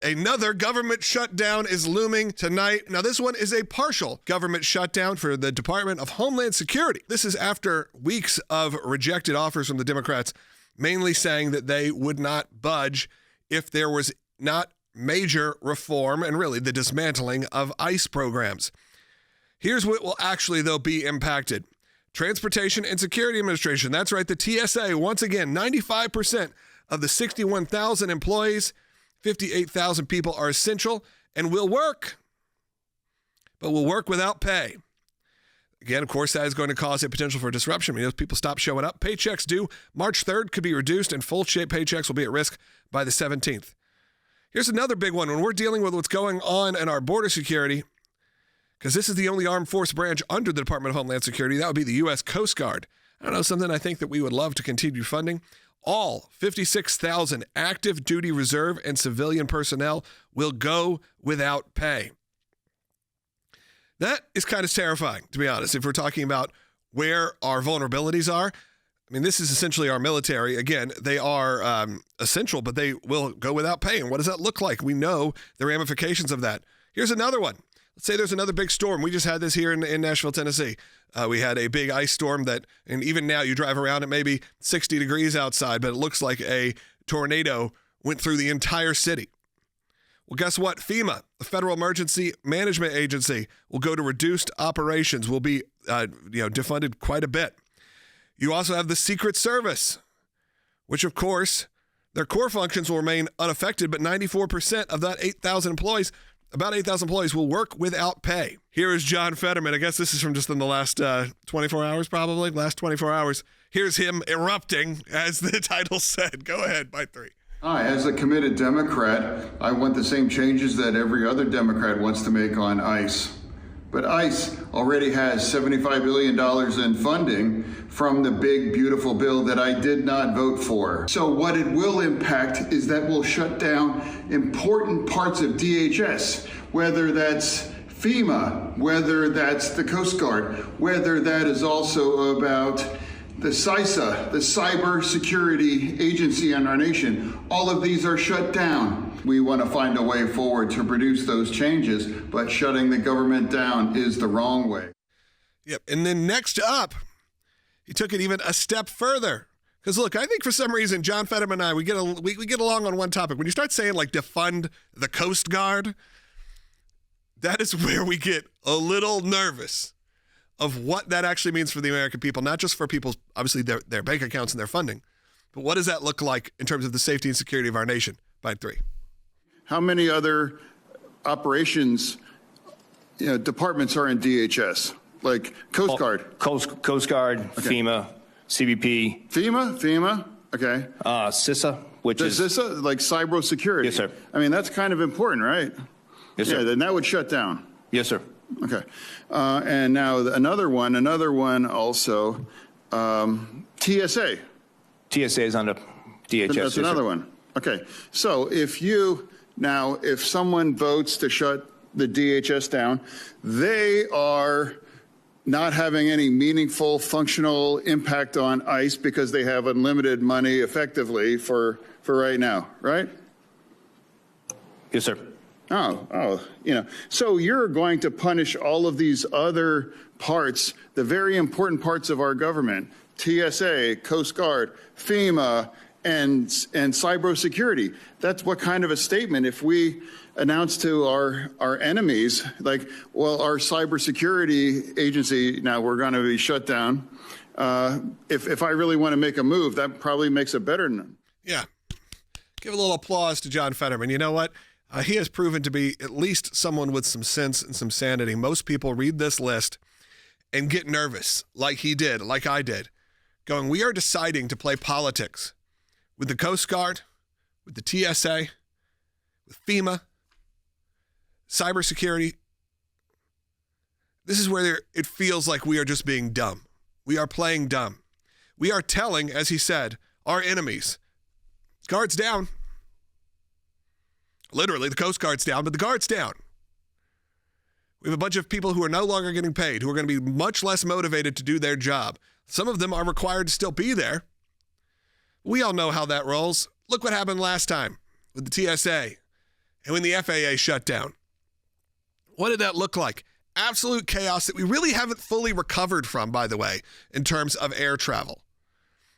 Another government shutdown is looming tonight. Now, this one is a partial government shutdown for the Department of Homeland Security. This is after weeks of rejected offers from the Democrats, mainly saying that they would not budge if there was not major reform and really the dismantling of ICE programs. Here's what will actually, though, be impacted. Transportation and Security Administration. That's right, the TSA. Once again, 95% of the 61,000 employees, 58,000 people are essential and will work, but will work without pay. Again, of course, that is going to cause a potential for disruption. As people stop showing up, paychecks due March 3rd could be reduced, and full-shape paychecks will be at risk by the 17th. Here's another big one. When we're dealing with what's going on in our border security, because this is the only armed force branch under the Department of Homeland Security, that would be the U.S. Coast Guard. I don't know, something I think that we would love to continue funding. All 56,000 active duty reserve and civilian personnel will go without pay. That is kind of terrifying, to be honest, if we're talking about where our vulnerabilities are. I mean, this is essentially our military. Again, they are essential, but they will go without pay. And what does that look like? We know the ramifications of that. Here's another one. Let's say there's another big storm. We just had this here in Nashville, Tennessee. We had a big ice storm and even now you drive around, it may be 60 degrees outside, but it looks like a tornado went through the entire city. Well, guess what? FEMA, the Federal Emergency Management Agency, will go to reduced operations, will be defunded quite a bit. You also have the Secret Service, which, of course, their core functions will remain unaffected, but 94% of that 8,000 employees, about 8,000 employees, will work without pay. Here is John Fetterman. I guess this is from just in the last 24 hours, probably. Last 24 hours. Here's him erupting, as the title said. Go ahead, by 3. Hi, as a committed Democrat, I want the same changes that every other Democrat wants to make on ICE. But ICE already has $75 billion in funding from the big, beautiful bill that I did not vote for. So what it will impact is that we'll shut down important parts of DHS, whether that's FEMA, whether that's the Coast Guard, whether that is also about the CISA, the Cyber Security Agency in our nation. All of these are shut down. We want to find a way forward to produce those changes, but shutting the government down is the wrong way. Yep. And then next up, he took it even a step further. Because look, I think for some reason, John Fetterman and I, we get along on one topic. When you start saying like defund the Coast Guard, that is where we get a little nervous of what that actually means for the American people, not just for people's, obviously, their bank accounts and their funding, but what does that look like in terms of the safety and security of our nation? By 3. How many other operations, departments are in DHS? Like Coast Guard? Coast Guard, okay. FEMA, CBP. FEMA, okay. CISA, which is... CISA, like cyber security? Yes, sir. I mean, that's kind of important, right? Yes, sir. Yeah, then that would shut down. Yes, sir. Okay. And now another one also, TSA. TSA is under DHS. That's another one. Okay. So if someone votes to shut the DHS down, they are not having any meaningful functional impact on ICE because they have unlimited money effectively for right now, right? Yes, sir. So you're going to punish all of these other parts, the very important parts of our government, TSA, Coast Guard, FEMA, and cybersecurity. That's what kind of a statement if we announce to our enemies, like, well, our cybersecurity agency, now we're going to be shut down. If I really want to make a move, that probably makes it better. Yeah. Give a little applause to John Fetterman. You know what? He has proven to be at least someone with some sense and some sanity. Most people read this list and get nervous, like he did, like I did, going, we are deciding to play politics with the Coast Guard, with the TSA, with FEMA, cybersecurity. This is where it feels like we are just being dumb. We are playing dumb. We are telling, as he said, our enemies, guards down. Literally, the Coast Guard's down, but the Guard's down. We have a bunch of people who are no longer getting paid, who are going to be much less motivated to do their job. Some of them are required to still be there. We all know how that rolls. Look what happened last time with the TSA. And when the FAA shut down, what did that look like? Absolute chaos that we really haven't fully recovered from, by the way, in terms of air travel.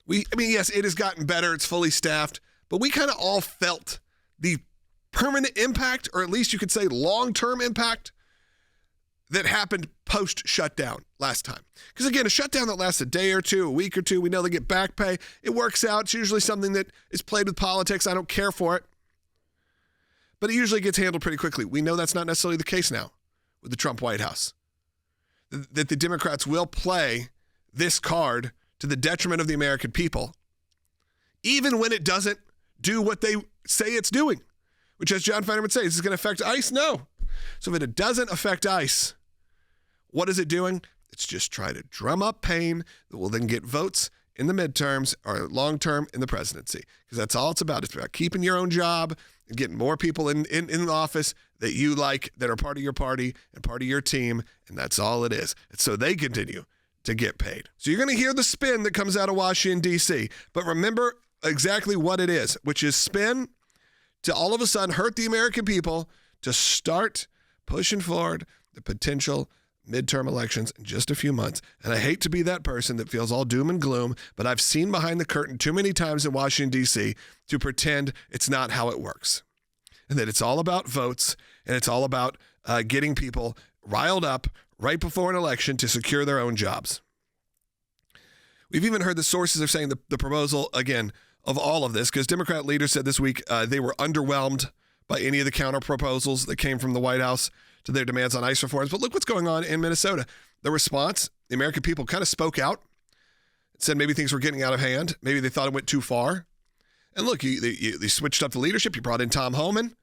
Yes, it has gotten better. It's fully staffed, but we kind of all felt the permanent impact, or at least you could say long-term impact, that happened post-shutdown last time. Because again, a shutdown that lasts a day or two, a week or two, we know they get back pay. It works out. It's usually something that is played with politics. I don't care for it. But it usually gets handled pretty quickly. We know that's not necessarily the case now with the Trump White House. That the Democrats will play this card to the detriment of the American people, even when it doesn't do what they say it's doing, which, as John Fetterman would say, is this going to affect ICE? No. So if it doesn't affect ICE, what is it doing? It's just trying to drum up pain that will then get votes in the midterms or long-term in the presidency, because that's all it's about. It's about keeping your own job and getting more people in the office that you like, that are part of your party and part of your team, and that's all it is. It's so they continue to get paid. So you're going to hear the spin that comes out of Washington, D.C., but remember exactly what it is, which is spin to all of a sudden hurt the American people to start pushing forward the potential midterm elections in just a few months. And I hate to be that person that feels all doom and gloom, but I've seen behind the curtain too many times in Washington, D.C. to pretend it's not how it works, and that it's all about votes, and it's all about getting people riled up right before an election to secure their own jobs. We've even heard the sources are saying the proposal, again, of all of this, because Democrat leaders said this week they were underwhelmed by any of the counter proposals that came from the White House to their demands on ICE reforms. But look what's going on in Minnesota. The response, the American people kind of spoke out, said maybe things were getting out of hand. Maybe they thought it went too far. And look, they switched up the leadership. You brought in Tom Homan.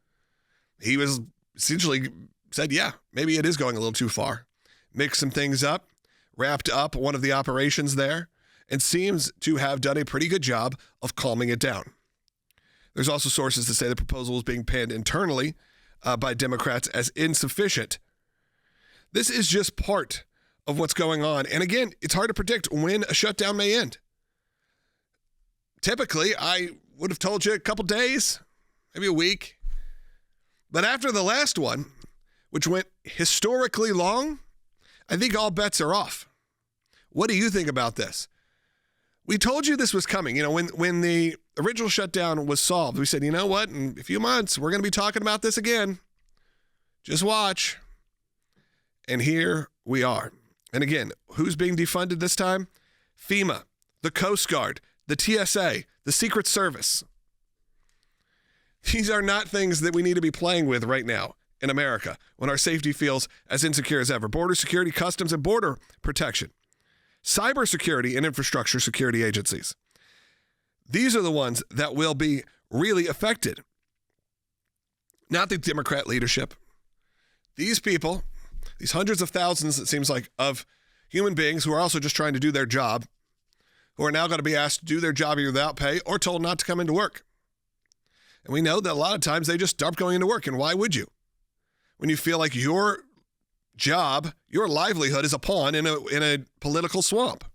He was essentially said, yeah, maybe it is going a little too far. Mixed some things up, wrapped up one of the operations there, and seems to have done a pretty good job of calming it down. There's also sources that say the proposal is being panned internally by Democrats as insufficient. This is just part of what's going on. And again, it's hard to predict when a shutdown may end. Typically, I would have told you a couple days, maybe a week. But after the last one, which went historically long, I think all bets are off. What do you think about this? We told you this was coming. You know, when the original shutdown was solved, we said, you know what, in a few months, we're going to be talking about this again. Just watch. And here we are. And again, who's being defunded this time? FEMA, the Coast Guard, the TSA, the Secret Service. These are not things that we need to be playing with right now in America when our safety feels as insecure as ever. Border security, customs, and border protection. Cybersecurity and infrastructure security agencies. These are the ones that will be really affected. Not the Democrat leadership. These people, these hundreds of thousands, it seems like, of human beings who are also just trying to do their job, who are now going to be asked to do their job either without pay or told not to come into work. And we know that a lot of times they just stop going into work. And why would you? When you feel like your job, your livelihood is a pawn in a political swamp.